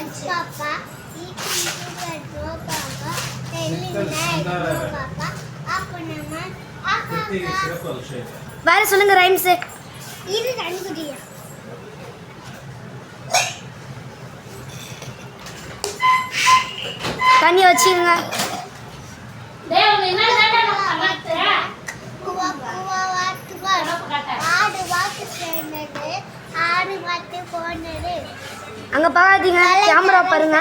Papa, eating sugar, no Papa, telling lies, no Papa, அப்ப நம்ம வேற சொல்லுங்க ரைம்ஸ். இது கண்டுபிடியா தண்ணி வச்சுங்க. அங்க பாத்தீங்க கேமரா பாருங்க.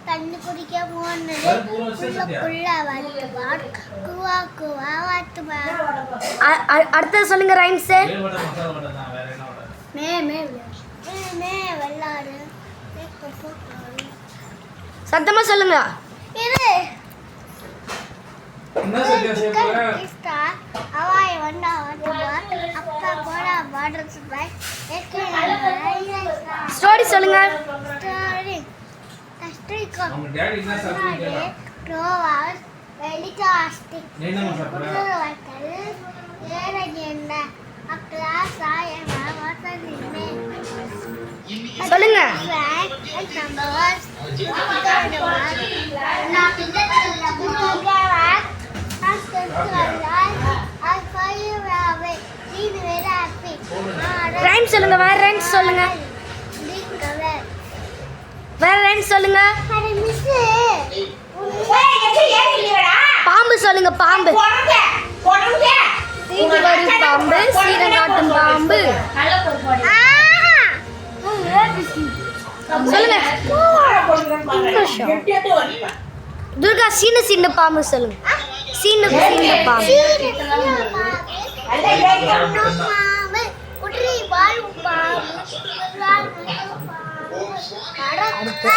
தண்ணி குடிக்க போனது அடுத்து சொல்லுங்க ரைம்ஸ். சத்தமா சொல்லுங்க. ஸ்டோரி சொல்லுங்க. சொல்லுங்க. ரைம்ஸ் சொல்லுங்க. வேற ரைம்ஸ் சொல்லுங்க. வேற ரைம்ஸ் சொல்லுங்க. பாம்பு சொல்லுங்க. பாம்பு சீட்டு வரும் பாம்பு, சீரங்காட்டும் பாம்பு. சொல்லுங்க. துர்கா சீனு சீனு பாம்பு சொல்லுங்க. சீனு சீனு பாம்பு. அடுத்து